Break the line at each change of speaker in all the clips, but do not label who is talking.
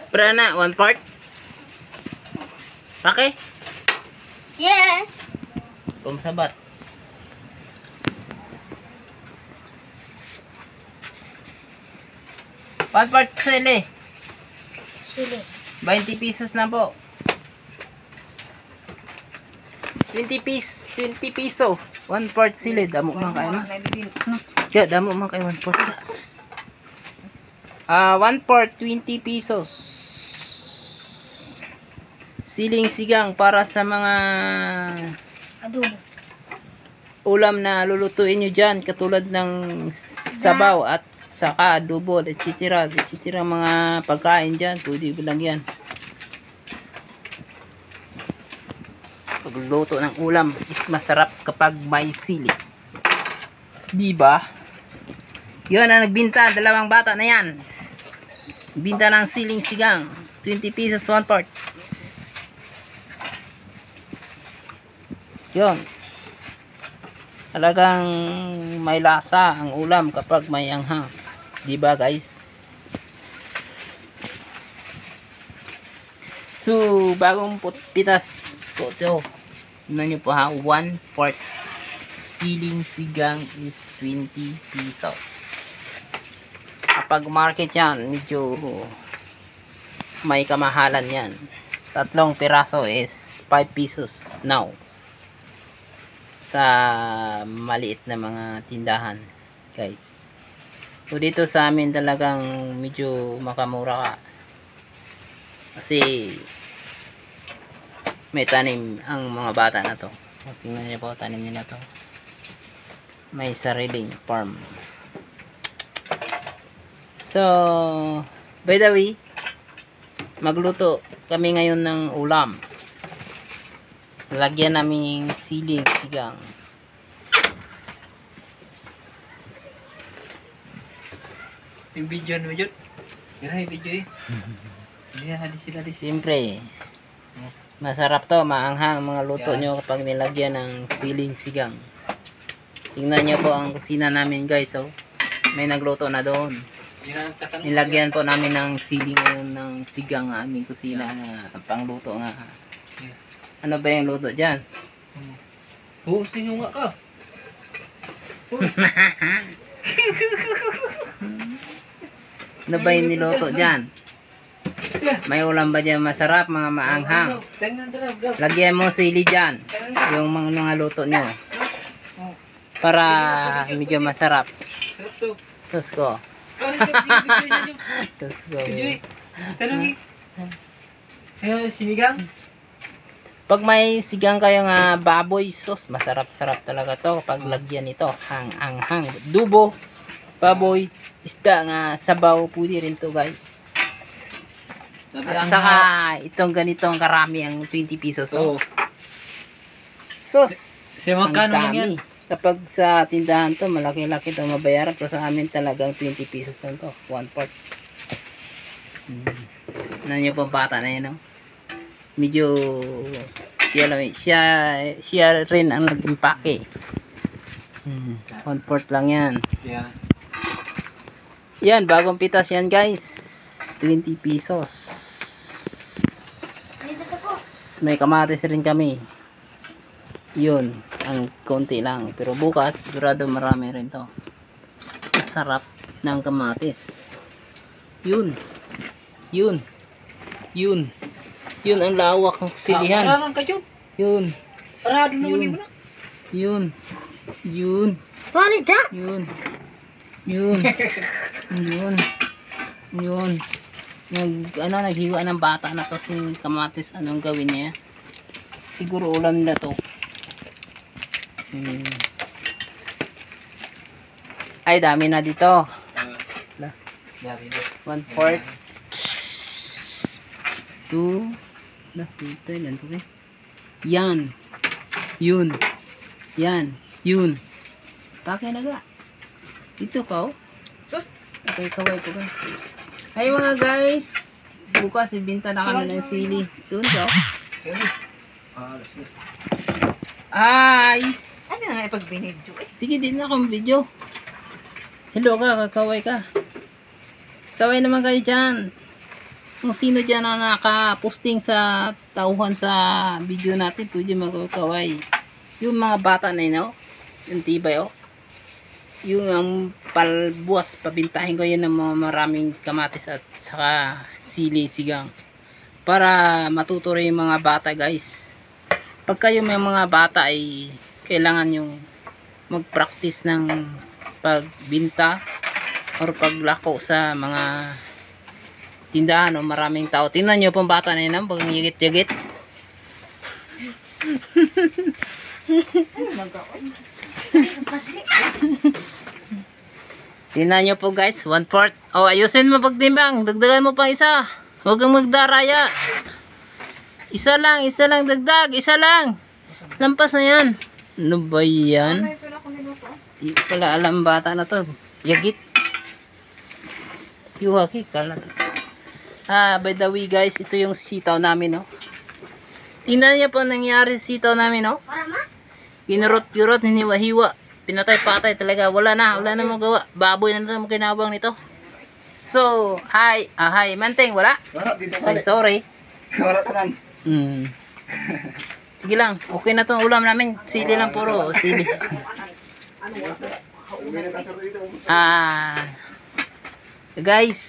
Prana, 1/4? Okay?
Yes.
Sabat. One part sili.
Chili.
20 pesos na po. 20 piso. 1/4 sili. Damo man kayo na. Kaya damo man kayo 1/4. 1/4 20 pesos. Siling sigang para sa mga
Adobo.
ulam na lulutuin nyo dyan. Katulad ng sabaw at saka adobo, etc. Mga pagkain dyan. Pwede lang yan. Pagluto ng ulam is masarap kapag may sili. Diba? Yun ang nagbinta. Dalawang bata na yan. Binta ng siling sigang. 20 pesos 1/4. Yun. Talagang may lasa ang ulam kapag may anghang. Diba guys? So, bagong pitas po ito. Tignan nyo po ha. 1/4 siling sigang is 20 pesos. Kapag market yan, medyo may kamahalan yan. 3 piraso is 5 pesos now. Sa maliit na mga tindahan guys. So dito sa amin talagang medyo makamura ka. Kasi may tanim ang mga bata na to. Tingnan niyo po, tanim nila to. May sariling farm. So by the way, magluto kami ngayon ng ulam. Lagyan namin siling sigang.
Yung video mo yun? Yan yung video eh.
Siyempre, masarap to, maanghang mga luto nyo kapag nilagyan ng siling sigang. Tingnan nyo po ang kusina namin guys. Oh. May nagluto na doon. Nilagyan po namin ng siling ngayon ng sigang ang aming kusina na pangluto nga. Ano ba yung luto dyan?
Sino nga ka?
Ano ba yung niluto dyan? May ulam ba dyan masarap, mga maanghang? Lagyan mo sili dyan. Yung mga luto nyo. Para medyo masarap. Tus ko. Tus ko.
Sinigang?
Pag may sigang kayo nga baboy sauce, masarap-sarap talaga to kapag lagyan nito. Hang-hang. Dubo, baboy, isda nga sabaw, pwede rin to guys. At saka itong ganitong karami ang 20 pesos. Oh. Sauce. Ang
Magkano lang yan?
dami. Kapag sa tindahan to, malaki-laki to mabayaran. Pero sa amin talagang 20 pesos lang to. 1/4. Nanyo pang bata na yun, no? Medyo siya rin ang nag-impake. 1/4 lang yan.
Yeah.
Yan, bagong pitas yan guys. 20 pesos. May kamatis rin kami. Yun, ang konti lang. Pero bukas, sigurado marami rin to. Sarap ng kamatis. Yun. Yun. Yun. Yun ang lawak ng silihan.
Parangan ka yun.
Yun.
Parado naman
Yun.
yun na.
Yun. Yun.
What is that?
Yun. Yun. Yun. Yun. Naghiwa ng bata na to si kamatis. Anong gawin niya? Siguro ulam nila to. Ay, dami na dito.
Dami na.
1/4. 2. Ito ilan to eh. Yan. Yun. Yan. Yun. Pakay na ga. Dito ka oh. Okay, kaway ko ba? Hey mga guys. Bukas ibinta na kami ng sili. Doon ka oh. Ay.
Ano nga ipag-binidyo eh?
Sige din na akong video. Hello ka, kakaway ka. Kaway naman kayo dyan. Kung sino dyan na nakaposting sa tauhan sa video natin, pwede magkaway. Yung mga bata na yun, oh. Yung tibay, oh. Yung palbuas, pabintahin ko yun ng mga maraming kamatis at saka sili, sigang. Para matuto rin yung mga bata, guys. Pag kayo may mga bata ay kailangan yung mag-practice ng pagbinta or paglako sa mga tindahan o maraming tao. Tingnan nyo pong bata na yun, pag yigit-yigit. Tingnan nyo po guys, 1/4. O, ayusin mo pagtimbang. Dagdagan mo pa isa. Huwag kang magdaraya. Isa lang dagdag. Isa lang. Lampas na yan. Ano ba yan? Di pala alam bata na to. Yagit. Yuhaki, kalat. By the way guys, ito yung sitaw namin, no. Tingnan niyo po nangyari sa sitaw namin, no. Kinurot-kurot, hiniwa-hiwa. Pinatay-patay talaga. Wala na magawa. Baboy na naman kinabang nito. So, hi. Hi. Manteng, wala? Sorry.
Wala ka lang.
Sige lang. Okay na tong ulam namin. Sili lang puro. Sili. Guys.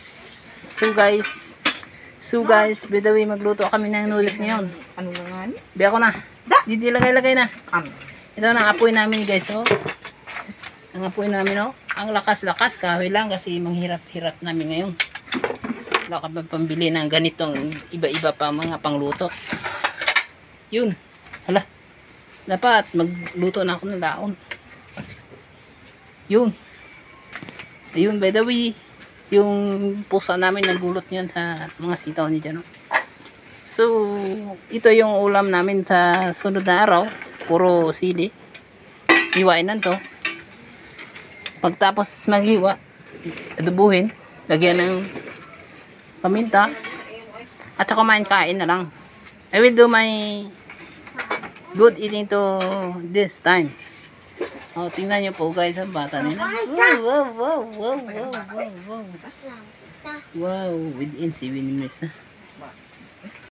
So guys, by the way, magluto kami ng noodles ngayon.
Ano na nga ni?
Biya ko na. Hindi lagay na. Ito na ang apoy namin guys, oh. Ang apoy namin, oh. Ang lakas-lakas, kahoy lang kasi manghirap-hirap namin ngayon. Wala ka ba pambili ng ganitong iba-iba pa mga pangluto. Yun. Hala. Dapat magluto na ako ng daon. Yun. Ayun, by the way, yung pusa namin nagulot niyan sa mga sitaw ni dyan, oh. So, ito yung ulam namin sa sunod na araw. Puro sili. Hiwain na to. Pagtapos maghiwa, adubuhin, lagyan ng paminta, at saka kain na lang. I will do my good eating to this time. Oh, tingnan nyo po guys, ang bata nila. Wow, within 7 minutes na.